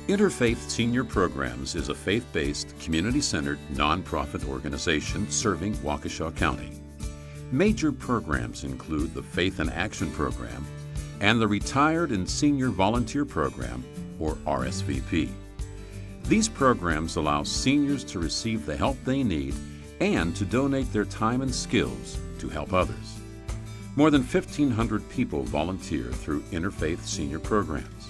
Interfaith Senior Programs is a faith-based, community-centered, nonprofit organization serving Waukesha County. Major programs include the Faith in Action Program and the Retired and Senior Volunteer Program, or RSVP. These programs allow seniors to receive the help they need and to donate their time and skills to help others. More than 1,500 people volunteer through Interfaith Senior Programs.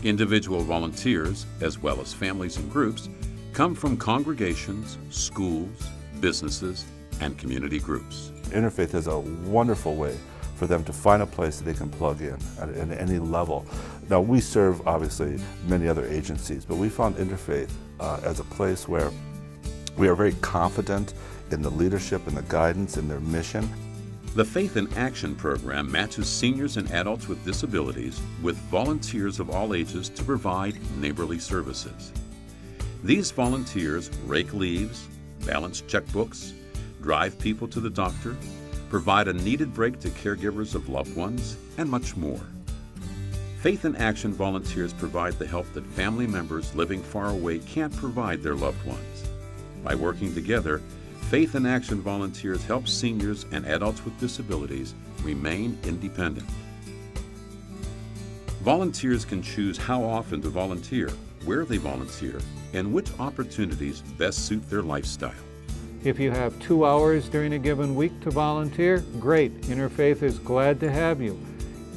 Individual volunteers, as well as families and groups, come from congregations, schools, businesses, and community groups. Interfaith is a wonderful way for them to find a place that they can plug in at any level. Now, we serve, obviously, many other agencies, but we found Interfaith as a place where we are very confident in the leadership and the guidance in their mission. The Faith in Action program matches seniors and adults with disabilities with volunteers of all ages to provide neighborly services. These volunteers rake leaves, balance checkbooks, drive people to the doctor, provide a needed break to caregivers of loved ones, and much more. Faith in Action volunteers provide the help that family members living far away can't provide their loved ones. By working together, Faith in Action volunteers help seniors and adults with disabilities remain independent. Volunteers can choose how often to volunteer, where they volunteer, and which opportunities best suit their lifestyle. If you have 2 hours during a given week to volunteer, great. Interfaith is glad to have you.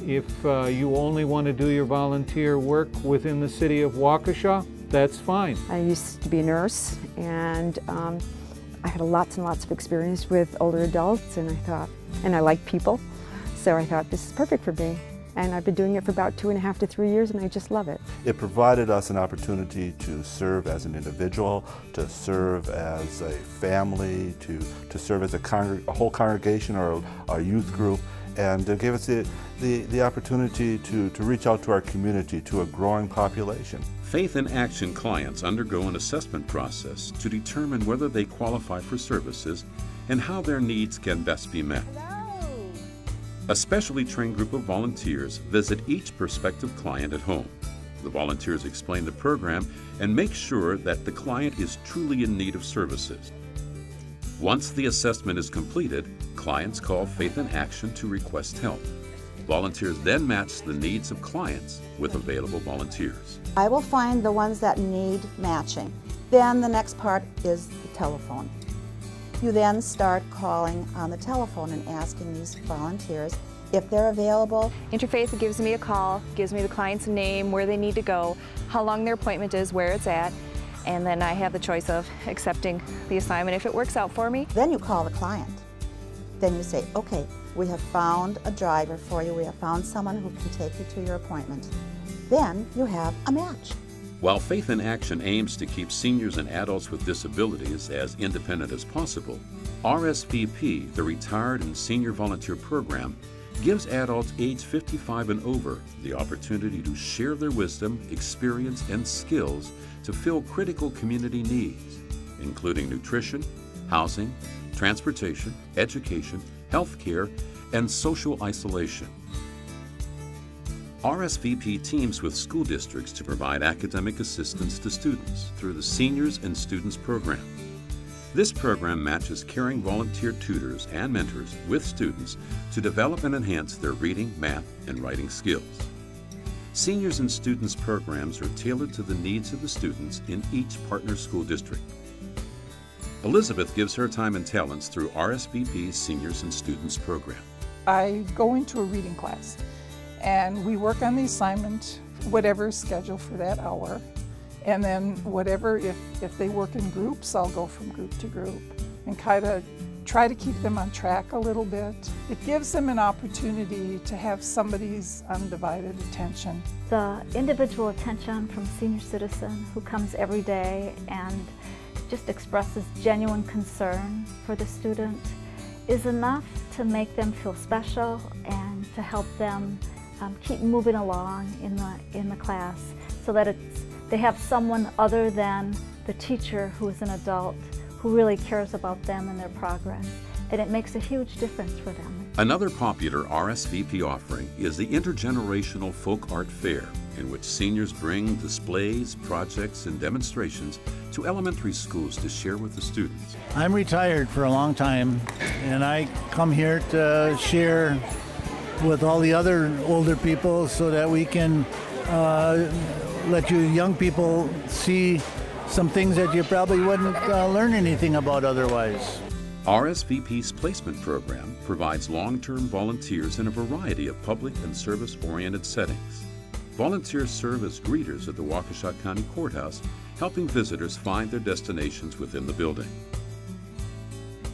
If you only want to do your volunteer work within the city of Waukesha, that's fine. I used to be a nurse, and I had lots and lots of experience with older adults, and I like people, so I thought this is perfect for me. And I've been doing it for about 2.5 to 3 years, and I just love it. It provided us an opportunity to serve as an individual, to serve as a family, to serve as a whole congregation or a youth group, and it gave us the opportunity to reach out to our community, to a growing population. Faith in Action clients undergo an assessment process to determine whether they qualify for services and how their needs can best be met. A specially trained group of volunteers visit each prospective client at home. The volunteers explain the program and make sure that the client is truly in need of services. Once the assessment is completed, clients call Faith in Action to request help. Volunteers then match the needs of clients with available volunteers. I will find the ones that need matching. Then the next part is the telephone. You then start calling on the telephone and asking these volunteers if they're available. Interfaith gives me a call, gives me the client's name, where they need to go, how long their appointment is, where it's at, and then I have the choice of accepting the assignment if it works out for me. Then you call the client. Then you say, okay, we have found a driver for you, we have found someone who can take you to your appointment. Then you have a match. While Faith in Action aims to keep seniors and adults with disabilities as independent as possible, RSVP, the Retired and Senior Volunteer Program, gives adults age 55 and over the opportunity to share their wisdom, experience, and skills to fill critical community needs, including nutrition, housing, transportation, education, health care, and social isolation. RSVP teams with school districts to provide academic assistance to students through the Seniors and Students Program. This program matches caring volunteer tutors and mentors with students to develop and enhance their reading, math, and writing skills. Seniors and Students programs are tailored to the needs of the students in each partner school district. Elizabeth gives her time and talents through RSVP's Seniors and Students program. I go into a reading class, and we work on the assignment, whatever is scheduled for that hour. And then whatever, if they work in groups, I'll go from group to group and kind of try to keep them on track a little bit. It gives them an opportunity to have somebody's undivided attention. The individual attention from a senior citizen who comes every day and just expresses genuine concern for the student is enough to make them feel special and to help them keep moving along in the class, so that they have someone other than the teacher who is an adult who really cares about them and their progress. And it makes a huge difference for them. Another popular RSVP offering is the Intergenerational Folk Art Fair, in which seniors bring displays, projects, and demonstrations to elementary schools to share with the students. I'm retired for a long time, and I come here to share with all the other older people so that we can let you young people see some things that you probably wouldn't learn anything about otherwise. RSVP's placement program provides long-term volunteers in a variety of public and service-oriented settings. Volunteers serve as greeters at the Waukesha County Courthouse, helping visitors find their destinations within the building.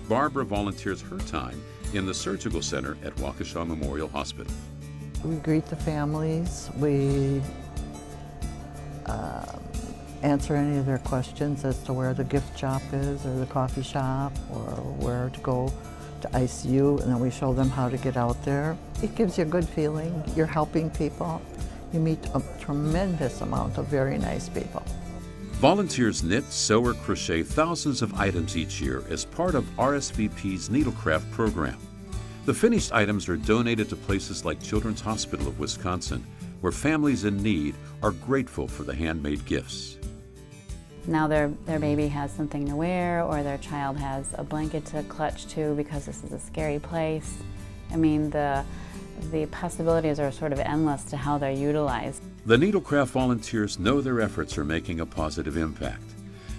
Barbara volunteers her time in the surgical center at Waukesha Memorial Hospital. We greet the families, we answer any of their questions as to where the gift shop is or the coffee shop or where to go to ICU, and then we show them how to get out there. It gives you a good feeling. You're helping people. You meet a tremendous amount of very nice people. Volunteers knit, sew, or crochet thousands of items each year as part of RSVP's Needlecraft program. The finished items are donated to places like Children's Hospital of Wisconsin, where families in need are grateful for the handmade gifts. Now their baby has something to wear, or their child has a blanket to clutch to because this is a scary place. I mean, the possibilities are sort of endless to how they're utilized. The Needlecraft volunteers know their efforts are making a positive impact.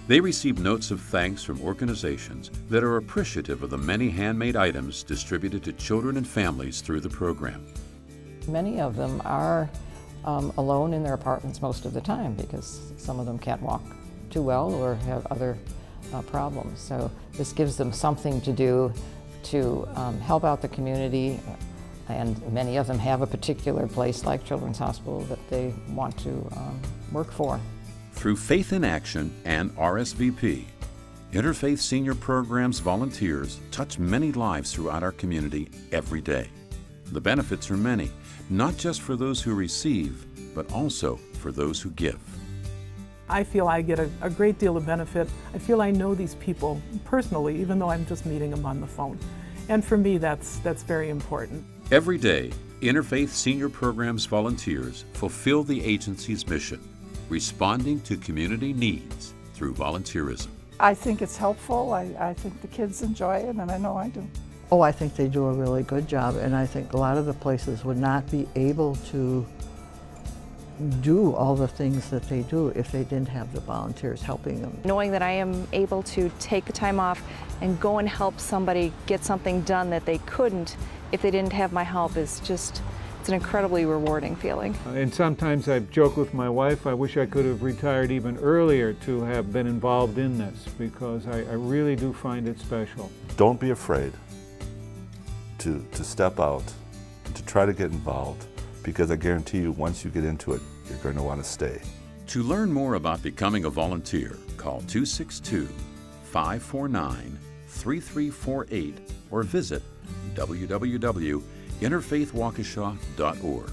They receive notes of thanks from organizations that are appreciative of the many handmade items distributed to children and families through the program. Many of them are alone in their apartments most of the time because some of them can't walk too well or have other problems. So this gives them something to do to help out the community, and many of them have a particular place like Children's Hospital that they want to work for. Through Faith in Action and RSVP, Interfaith Senior Programs volunteers touch many lives throughout our community every day. The benefits are many, not just for those who receive, but also for those who give. I feel I get a great deal of benefit. I feel I know these people personally, even though I'm just meeting them on the phone. And for me, that's very important. Every day, Interfaith Senior Programs volunteers fulfill the agency's mission, responding to community needs through volunteerism. I think it's helpful. I think the kids enjoy it, and I know I do. Oh, I think they do a really good job, and I think a lot of the places would not be able to do all the things that they do if they didn't have the volunteers helping them. Knowing that I am able to take the time off and go and help somebody get something done that they couldn't if they didn't have my help is just, it's an incredibly rewarding feeling. And sometimes I've joked with my wife, I wish I could have retired even earlier to have been involved in this, because I really do find it special. Don't be afraid to step out, to try to get involved, because I guarantee you once you get into it, you're going to want to stay. To learn more about becoming a volunteer, call 262-549-3348 or visit www.interfaithwaukesha.org.